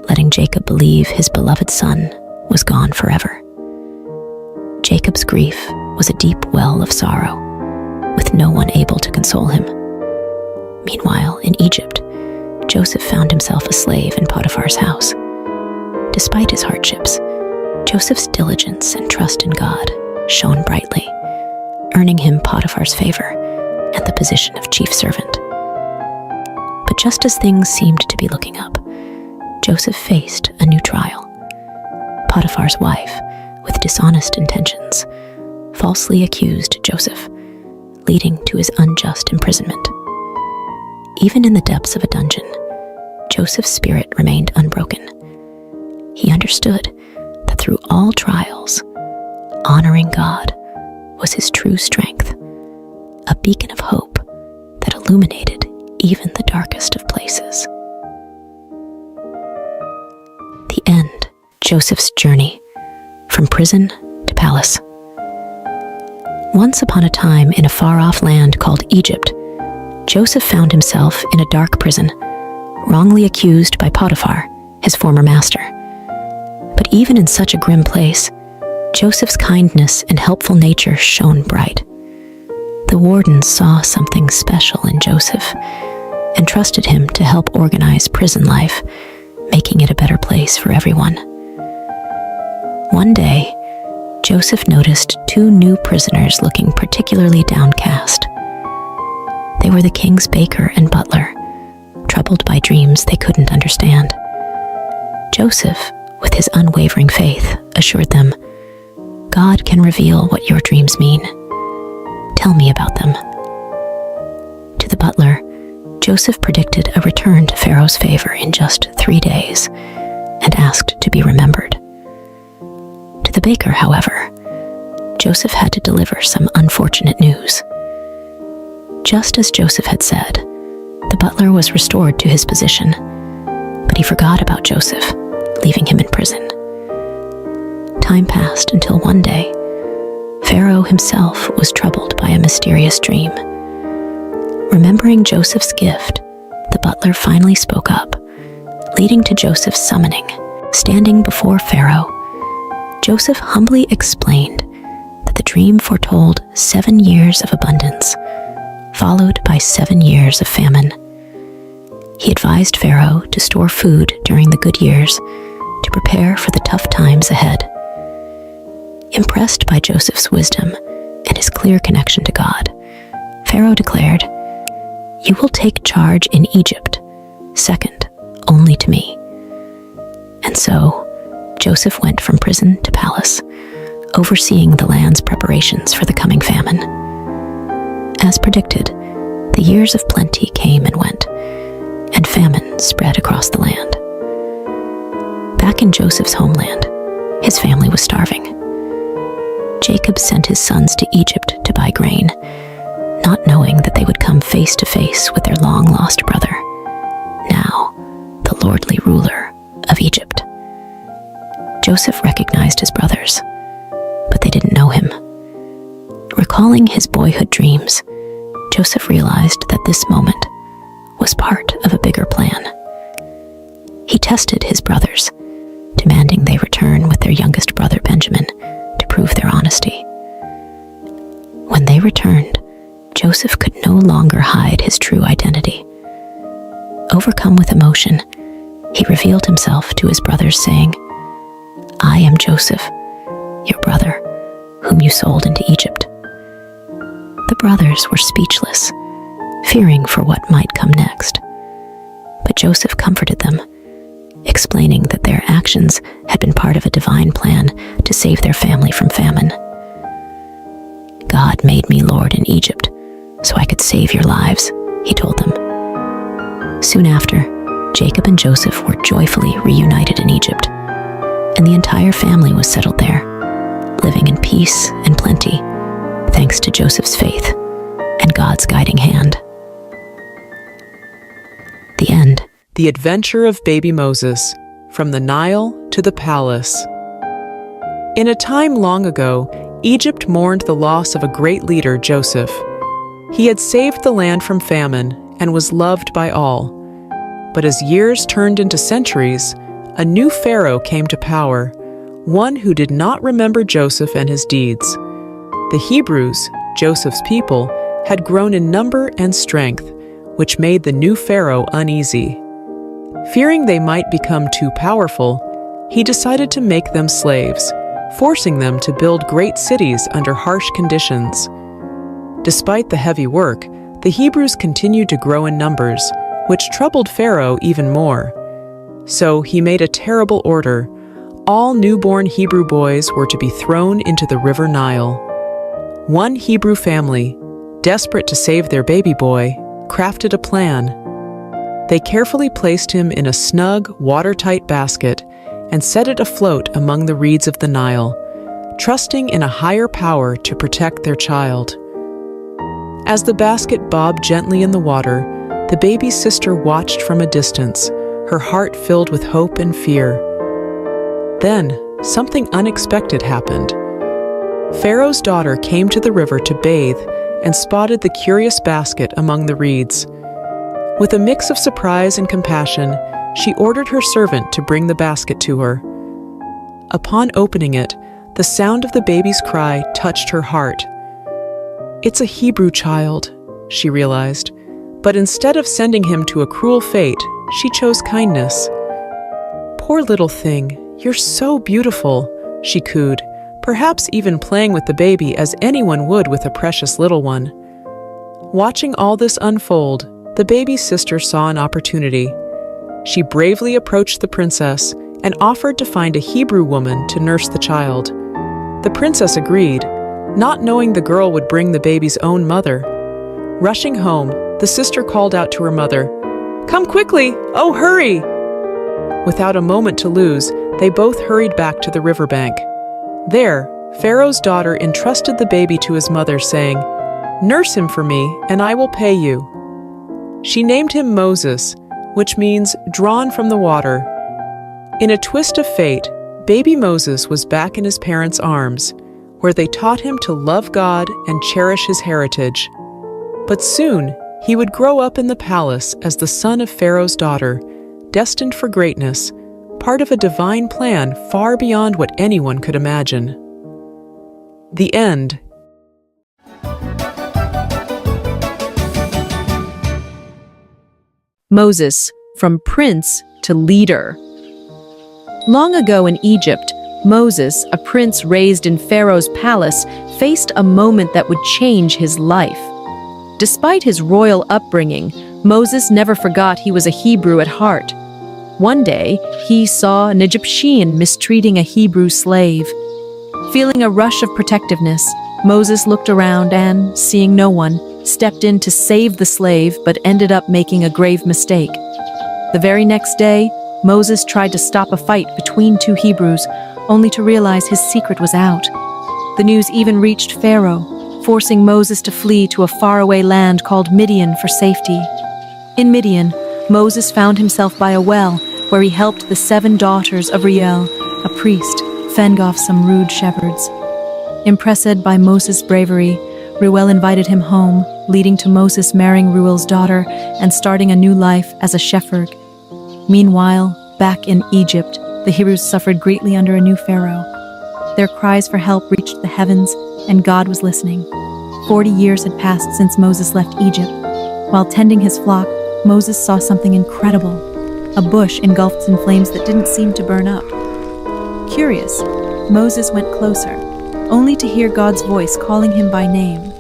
letting Jacob believe his beloved son was gone forever. Jacob's grief was a deep well of sorrow, with no one able to console him. Meanwhile, in Egypt, Joseph found himself a slave in Potiphar's house. Despite his hardships, Joseph's diligence and trust in God shone brightly, earning him Potiphar's favor and the position of chief servant. But just as things seemed to be looking up, Joseph faced a new trial. Potiphar's wife, with dishonest intentions, falsely accused Joseph, leading to his unjust imprisonment. Even in the depths of a dungeon, Joseph's spirit remained unbroken. He understood that through all trials, honoring God was his true strength, a beacon of hope that illuminated even the darkest of places. The end. Joseph's journey from prison to palace. Once upon a time, in a far-off land called Egypt, Joseph found himself in a dark prison, wrongly accused by Potiphar, his former master. But even in such a grim place, Joseph's kindness and helpful nature shone bright. The wardens saw something special in Joseph and trusted him to help organize prison life, making it a better place for everyone. One day, Joseph noticed two new prisoners looking particularly downcast. They were the king's baker and butler, troubled by dreams they couldn't understand. Joseph, with his unwavering faith, assured them, "God can reveal what your dreams mean. Tell me about them." To the butler, Joseph predicted a return to Pharaoh's favor in just 3 days and asked to be remembered. To the baker, however, Joseph had to deliver some unfortunate news. Just as Joseph had said, the butler was restored to his position, but he forgot about Joseph, leaving him in prison. Time passed until one day, Pharaoh himself was troubled by a mysterious dream. Remembering Joseph's gift, the butler finally spoke up, leading to Joseph's summoning. Standing before Pharaoh, Joseph humbly explained that the dream foretold 7 years of abundance, followed by 7 years of famine. He advised Pharaoh to store food during the good years to prepare for the tough times ahead. Impressed by Joseph's wisdom and his clear connection to God, Pharaoh declared, "You will take charge in Egypt, second only to me." And so, Joseph went from prison to palace, overseeing the land's preparations for the coming famine. As predicted, the years of plenty came and went, and famine spread across the land. Back in Joseph's homeland, his family was starving. Jacob sent his sons to Egypt to buy grain, not knowing that they would come face to face with their long-lost brother, now the lordly ruler of Egypt. Joseph recognized his brothers, but they didn't know him. Recalling his boyhood dreams, Joseph realized that this moment was part of a bigger plan. He tested his brothers, demanding they return with their youngest brother Benjamin to prove their honesty. When they returned, Joseph could no longer hide his true identity. Overcome with emotion, he revealed himself to his brothers, saying, "I am Joseph, your brother, whom you sold into Egypt." The brothers were speechless, fearing for what might come next. But Joseph comforted them, explaining that their actions had been part of a divine plan to save their family from famine. "God made me lord in Egypt so I could save your lives," he told them. Soon after, Jacob and Joseph were joyfully reunited in Egypt, and the entire family was settled there, living in peace and plenty, thanks to Joseph's faith and God's guiding hand. The end. The Adventure of Baby Moses, From the Nile to the Palace. In a time long ago, Egypt mourned the loss of a great leader, Joseph. He had saved the land from famine and was loved by all. But as years turned into centuries, a new Pharaoh came to power, one who did not remember Joseph and his deeds. The Hebrews, Joseph's people, had grown in number and strength, which made the new Pharaoh uneasy. Fearing they might become too powerful, he decided to make them slaves, forcing them to build great cities under harsh conditions. Despite the heavy work, the Hebrews continued to grow in numbers, which troubled Pharaoh even more. So he made a terrible order. All newborn Hebrew boys were to be thrown into the river Nile. One Hebrew family, desperate to save their baby boy, crafted a plan. They carefully placed him in a snug, watertight basket and set it afloat among the reeds of the Nile, trusting in a higher power to protect their child. As the basket bobbed gently in the water, the baby's sister watched from a distance, her heart filled with hope and fear. Then, something unexpected happened. Pharaoh's daughter came to the river to bathe and spotted the curious basket among the reeds. With a mix of surprise and compassion, she ordered her servant to bring the basket to her. Upon opening it, the sound of the baby's cry touched her heart. "It's a Hebrew child," she realized, but instead of sending him to a cruel fate, she chose kindness. "Poor little thing, you're so beautiful," she cooed, perhaps even playing with the baby as anyone would with a precious little one. Watching all this unfold, the baby's sister saw an opportunity. She bravely approached the princess and offered to find a Hebrew woman to nurse the child. The princess agreed, not knowing the girl would bring the baby's own mother. Rushing home, the sister called out to her mother, "Come quickly! Oh, hurry!" Without a moment to lose, they both hurried back to the riverbank. There, Pharaoh's daughter entrusted the baby to his mother, saying, "Nurse him for me, and I will pay you." She named him Moses, which means drawn from the water. In a twist of fate, baby Moses was back in his parents' arms, where they taught him to love God and cherish his heritage. But soon, he would grow up in the palace as the son of Pharaoh's daughter, destined for greatness, part of a divine plan far beyond what anyone could imagine. The end. Moses, from prince to leader. Long ago in Egypt, Moses, a prince raised in Pharaoh's palace, faced a moment that would change his life. Despite his royal upbringing, Moses never forgot he was a Hebrew at heart. One day, he saw an Egyptian mistreating a Hebrew slave. Feeling a rush of protectiveness, Moses looked around and, seeing no one, stepped in to save the slave but ended up making a grave mistake. The very next day, Moses tried to stop a fight between two Hebrews, only to realize his secret was out. The news even reached Pharaoh, forcing Moses to flee to a faraway land called Midian for safety. In Midian, Moses found himself by a well, where he helped the 7 daughters of Reuel, a priest, fend off some rude shepherds. Impressed by Moses' bravery, Reuel invited him home, leading to Moses marrying Reuel's daughter and starting a new life as a shepherd. Meanwhile, back in Egypt, the Hebrews suffered greatly under a new pharaoh. Their cries for help reached the heavens, and God was listening. 40 years had passed since Moses left Egypt. While tending his flock, Moses saw something incredible. A bush engulfed in flames that didn't seem to burn up. Curious, Moses went closer, only to hear God's voice calling him by name.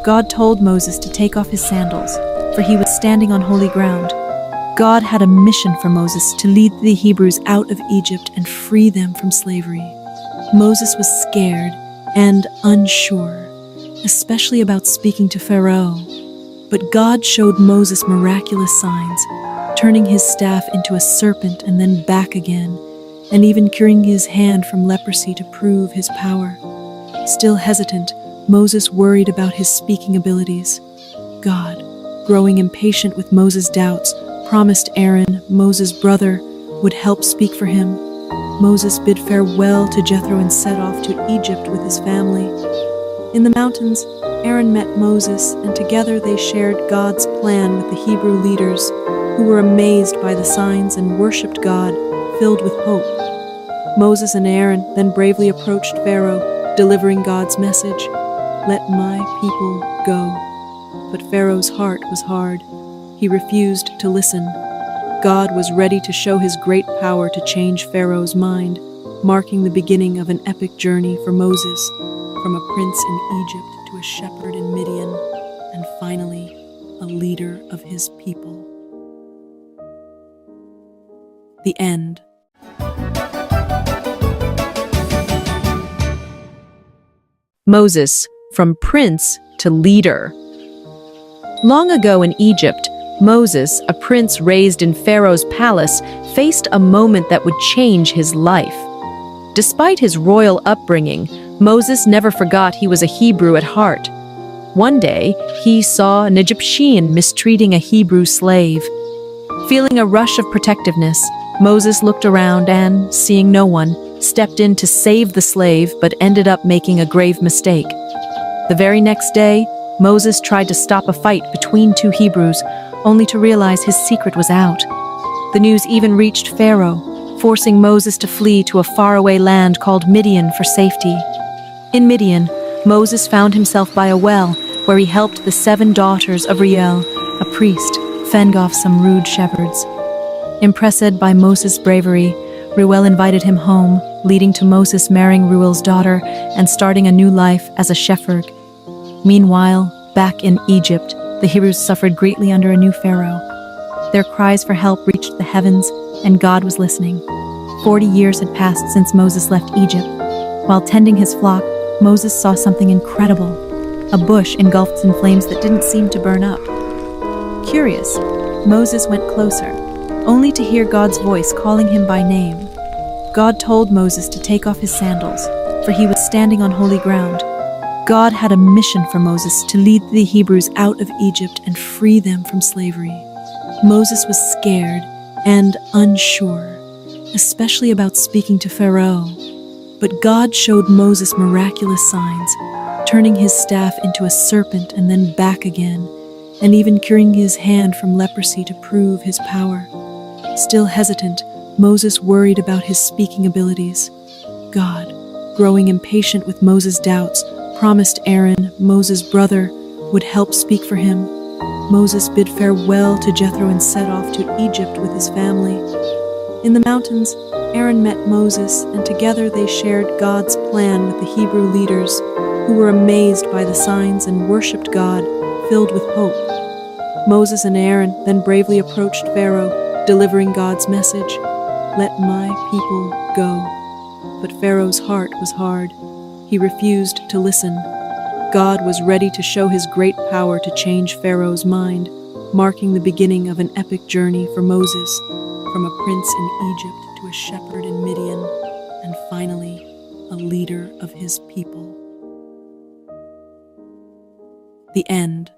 God told Moses to take off his sandals, for he was standing on holy ground. God had a mission for Moses to lead the Hebrews out of Egypt and free them from slavery. Moses was scared and unsure, especially about speaking to Pharaoh. But God showed Moses miraculous signs, turning his staff into a serpent and then back again, and even curing his hand from leprosy to prove his power. Still hesitant, Moses worried about his speaking abilities. God, growing impatient with Moses' doubts, promised Aaron, Moses' brother, would help speak for him. Moses bid farewell to Jethro and set off to Egypt with his family. In the mountains, Aaron met Moses, and together they shared God's plan with the Hebrew leaders, who were amazed by the signs and worshipped God, filled with hope. Moses and Aaron then bravely approached Pharaoh, delivering God's message, "Let my people go." But Pharaoh's heart was hard. He refused to listen. God was ready to show his great power to change Pharaoh's mind, marking the beginning of an epic journey for Moses, from a prince in Egypt to a shepherd in Midian, and finally, a leader of his people. The end. Moses, from prince to leader. Long ago in Egypt, Moses, a prince raised in Pharaoh's palace, faced a moment that would change his life. Despite his royal upbringing, Moses never forgot he was a Hebrew at heart. One day, he saw an Egyptian mistreating a Hebrew slave. Feeling a rush of protectiveness, Moses looked around and, seeing no one, stepped in to save the slave but ended up making a grave mistake. The very next day, Moses tried to stop a fight between two Hebrews, only to realize his secret was out. The news even reached Pharaoh, forcing Moses to flee to a faraway land called Midian for safety. In Midian, Moses found himself by a well, where he helped the 7 daughters of Reuel, a priest, fend off some rude shepherds. Impressed by Moses' bravery, Reuel invited him home, leading to Moses marrying Reuel's daughter and starting a new life as a shepherd. Meanwhile, back in Egypt, the Hebrews suffered greatly under a new pharaoh. Their cries for help reached the heavens, and God was listening. 40 years had passed since Moses left Egypt. While tending his flock, Moses saw something incredible. A bush engulfed in flames that didn't seem to burn up. Curious, Moses went closer, only to hear God's voice calling him by name. God told Moses to take off his sandals, for he was standing on holy ground. God had a mission for Moses to lead the Hebrews out of Egypt and free them from slavery. Moses was scared and unsure, especially about speaking to Pharaoh. But God showed Moses miraculous signs, turning his staff into a serpent and then back again, and even curing his hand from leprosy to prove his power. Still hesitant, Moses worried about his speaking abilities. God, growing impatient with Moses' doubts, promised Aaron, Moses' brother, would help speak for him. Moses bid farewell to Jethro and set off to Egypt with his family. In the mountains, Aaron met Moses, and together they shared God's plan with the Hebrew leaders, who were amazed by the signs and worshipped God, filled with hope. Moses and Aaron then bravely approached Pharaoh, delivering God's message, "Let my people go." But Pharaoh's heart was hard. He refused to listen. God was ready to show his great power to change Pharaoh's mind, marking the beginning of an epic journey for Moses, from a prince in Egypt to a shepherd in Midian, and finally, a leader of his people. The end.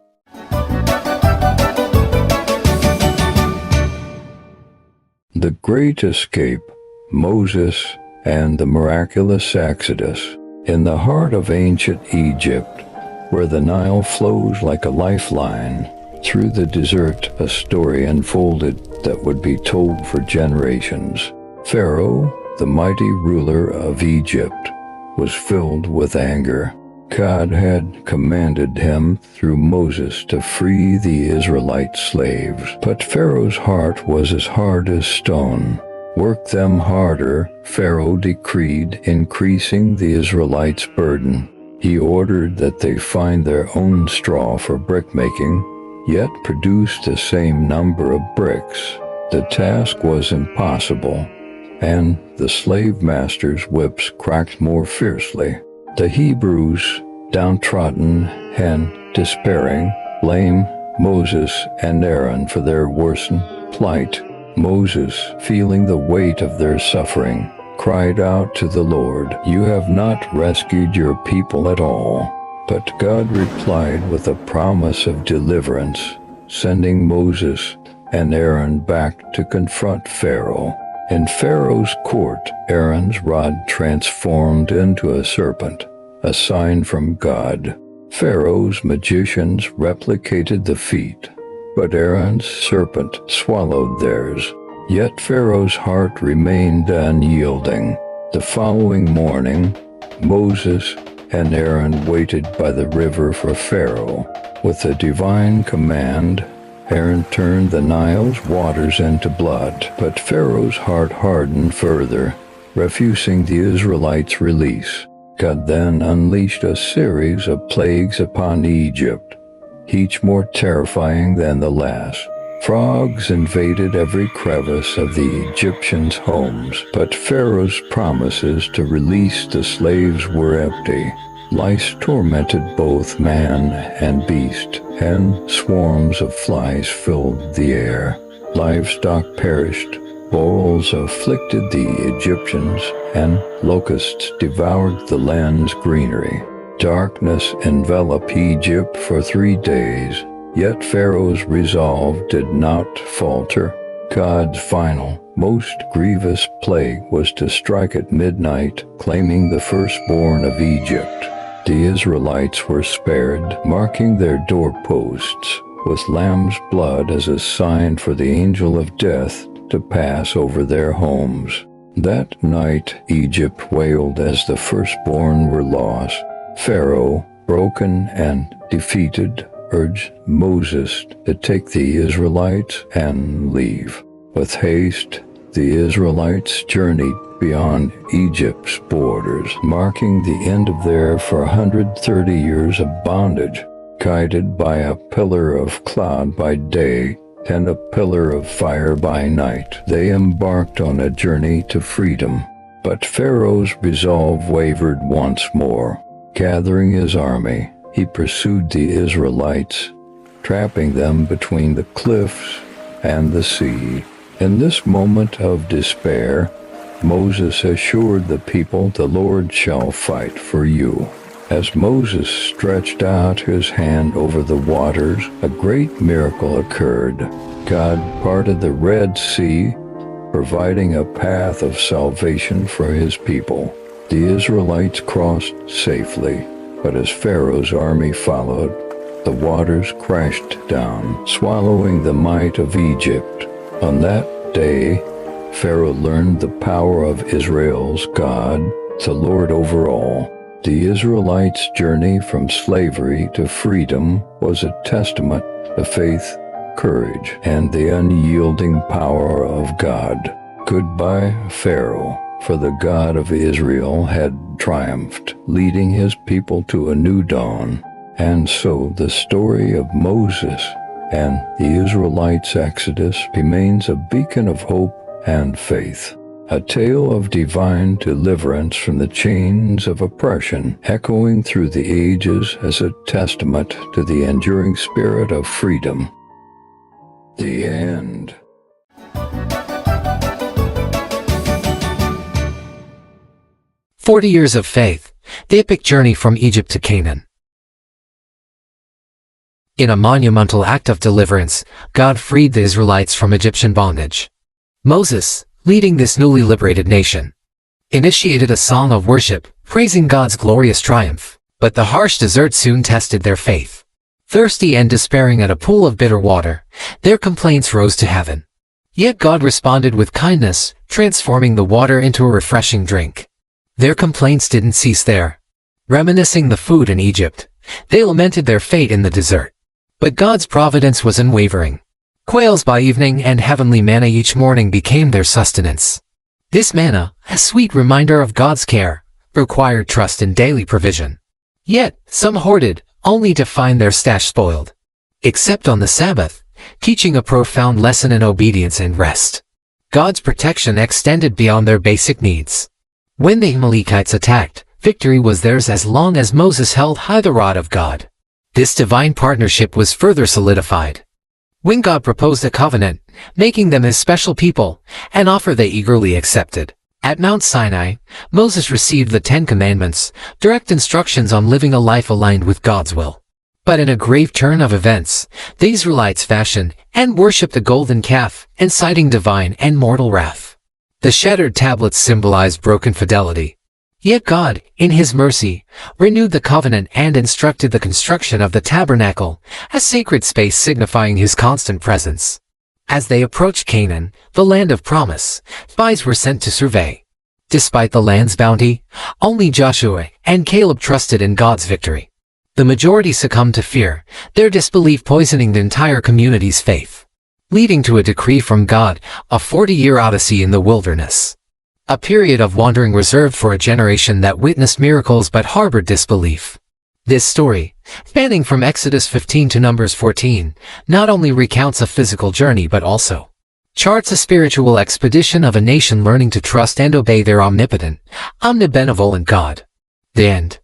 The Great Escape, Moses and the Miraculous Exodus. In the heart of ancient Egypt, where the Nile flows like a lifeline, through the desert a story unfolded that would be told for generations. Pharaoh, the mighty ruler of Egypt, was filled with anger. God had commanded him through Moses to free the Israelite slaves, but Pharaoh's heart was as hard as stone. Work them harder, Pharaoh decreed, increasing the Israelites' burden. He ordered that they find their own straw for brickmaking, yet produce the same number of bricks. The task was impossible, and the slave masters' whips cracked more fiercely. The Hebrews, downtrodden and despairing, blamed Moses and Aaron for their worsened plight. Moses, feeling the weight of their suffering, cried out to the Lord, "You have not rescued your people at all." But God replied with a promise of deliverance, sending Moses and Aaron back to confront Pharaoh. In Pharaoh's court, Aaron's rod transformed into a serpent, a sign from God. Pharaoh's magicians replicated the feat, but Aaron's serpent swallowed theirs. Yet Pharaoh's heart remained unyielding. The following morning, Moses and Aaron waited by the river for Pharaoh. With a divine command, Aaron turned the Nile's waters into blood, but Pharaoh's heart hardened further, refusing the Israelites' release. God then unleashed a series of plagues upon Egypt, each more terrifying than the last. Frogs invaded every crevice of the Egyptians' homes, but Pharaoh's promises to release the slaves were empty. Lice tormented both man and beast, and swarms of flies filled the air. Livestock perished, boils afflicted the Egyptians, and locusts devoured the land's greenery. Darkness enveloped Egypt for 3 days, yet Pharaoh's resolve did not falter. God's final, most grievous plague was to strike at midnight, claiming the firstborn of Egypt. The Israelites were spared, marking their doorposts with lamb's blood as a sign for the angel of death to pass over their homes. That night Egypt wailed as the firstborn were lost. Pharaoh, broken and defeated, urged Moses to take the Israelites and leave. With haste, the Israelites journeyed beyond Egypt's borders, marking the end of their 430 years of bondage. Guided by a pillar of cloud by day and a pillar of fire by night, they embarked on a journey to freedom. But Pharaoh's resolve wavered once more. Gathering his army, he pursued the Israelites, trapping them between the cliffs and the sea. In this moment of despair, Moses assured the people, "The Lord shall fight for you." As Moses stretched out his hand over the waters, a great miracle occurred. God parted the Red Sea, providing a path of salvation for his people. The Israelites crossed safely, but as Pharaoh's army followed, the waters crashed down, swallowing the might of Egypt. On that day, Pharaoh learned the power of Israel's God, the Lord over all. The Israelites' journey from slavery to freedom was a testament to faith, courage, and the unyielding power of God. Goodbye, Pharaoh, for the God of Israel had triumphed, leading his people to a new dawn. And so the story of Moses and the Israelites' exodus remains a beacon of hope and faith, a tale of divine deliverance from the chains of oppression, echoing through the ages as a testament to the enduring spirit of freedom. The end. "40 Years of Faith, the epic journey from Egypt to Canaan." In a monumental act of deliverance, God freed the Israelites from Egyptian bondage. Moses, leading this newly liberated nation, initiated a song of worship, praising God's glorious triumph. But the harsh desert soon tested their faith. Thirsty and despairing at a pool of bitter water, their complaints rose to heaven. Yet God responded with kindness, transforming the water into a refreshing drink. Their complaints didn't cease there. Reminiscing the food in Egypt, they lamented their fate in the desert. But God's providence was unwavering. Quails by evening and heavenly manna each morning became their sustenance. This manna, a sweet reminder of God's care, required trust in daily provision. Yet, some hoarded, only to find their stash spoiled. Except on the Sabbath, teaching a profound lesson in obedience and rest. God's protection extended beyond their basic needs. When the Amalekites attacked, victory was theirs as long as Moses held high the rod of God. This divine partnership was further solidified when God proposed a covenant, making them his special people, an offer they eagerly accepted. At Mount Sinai, Moses received the 10 Commandments, direct instructions on living a life aligned with God's will. But in a grave turn of events, the Israelites fashioned and worshipped a golden calf, inciting divine and mortal wrath. The shattered tablets symbolized broken fidelity. Yet God, in his mercy, renewed the covenant and instructed the construction of the tabernacle, a sacred space signifying his constant presence. As they approached Canaan, the land of promise, spies were sent to survey. Despite the land's bounty, only Joshua and Caleb trusted in God's victory. The majority succumbed to fear, their disbelief poisoning the entire community's faith, leading to a decree from God, a 40-year odyssey in the wilderness. A period of wandering reserved for a generation that witnessed miracles but harbored disbelief. This story, spanning from Exodus 15 to Numbers 14, not only recounts a physical journey but also charts a spiritual expedition of a nation learning to trust and obey their omnipotent, omnibenevolent God. The end.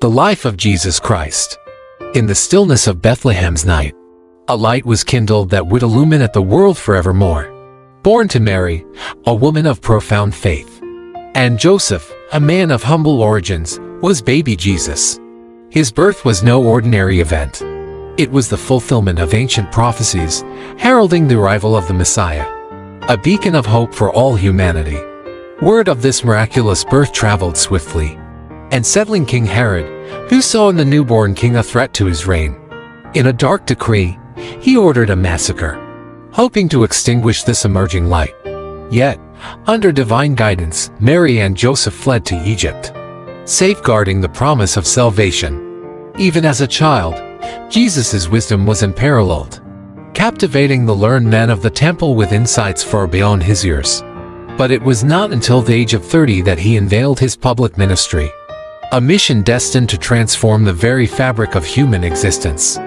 The life of Jesus Christ. In the stillness of Bethlehem's night, a light was kindled that would illuminate the world forevermore. Born to Mary, a woman of profound faith, and Joseph, a man of humble origins, was baby Jesus. His birth was no ordinary event. It was the fulfillment of ancient prophecies, heralding the arrival of the Messiah, a beacon of hope for all humanity. Word of this miraculous birth traveled swiftly, and settling King Herod, who saw in the newborn king a threat to his reign. In a dark decree, he ordered a massacre, hoping to extinguish this emerging light. Yet, under divine guidance, Mary and Joseph fled to Egypt, safeguarding the promise of salvation. Even as a child, Jesus' wisdom was unparalleled, captivating the learned men of the temple with insights far beyond his years. But it was not until the age of 30 that he unveiled his public ministry, a mission destined to transform the very fabric of human existence.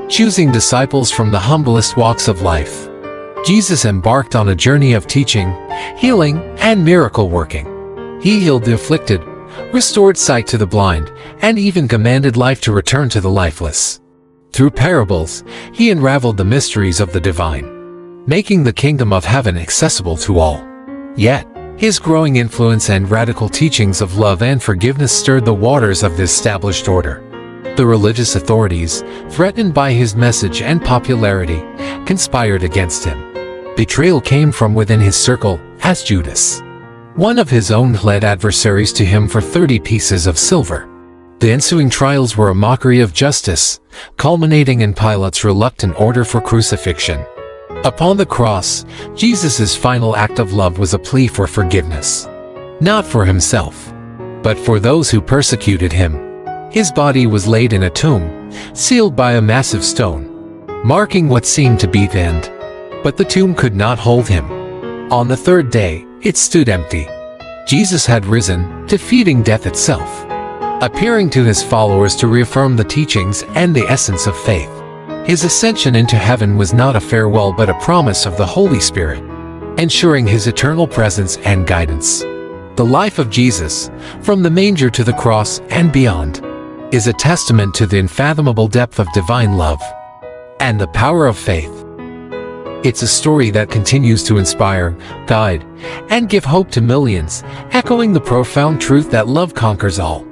Choosing disciples from the humblest walks of life, Jesus embarked on a journey of teaching, healing, and miracle working. He healed the afflicted, restored sight to the blind, and even commanded life to return to the lifeless. Through parables, he unraveled the mysteries of the divine, making the kingdom of heaven accessible to all. Yet, his growing influence and radical teachings of love and forgiveness stirred the waters of the established order. The religious authorities, threatened by his message and popularity, conspired against him. Betrayal came from within his circle, as Judas, one of his own, led adversaries to him for 30 pieces of silver. The ensuing trials were a mockery of justice, culminating in Pilate's reluctant order for crucifixion. Upon the cross, Jesus' final act of love was a plea for forgiveness, not for himself, but for those who persecuted him. His body was laid in a tomb, sealed by a massive stone, marking what seemed to be the end. But the tomb could not hold him. On the third day, it stood empty. Jesus had risen, defeating death itself, appearing to his followers to reaffirm the teachings and the essence of faith. His ascension into heaven was not a farewell but a promise of the Holy Spirit, ensuring his eternal presence and guidance. The life of Jesus, from the manger to the cross and beyond, is a testament to the unfathomable depth of divine love and the power of faith. It's a story that continues to inspire, guide, and give hope to millions, echoing the profound truth that love conquers all.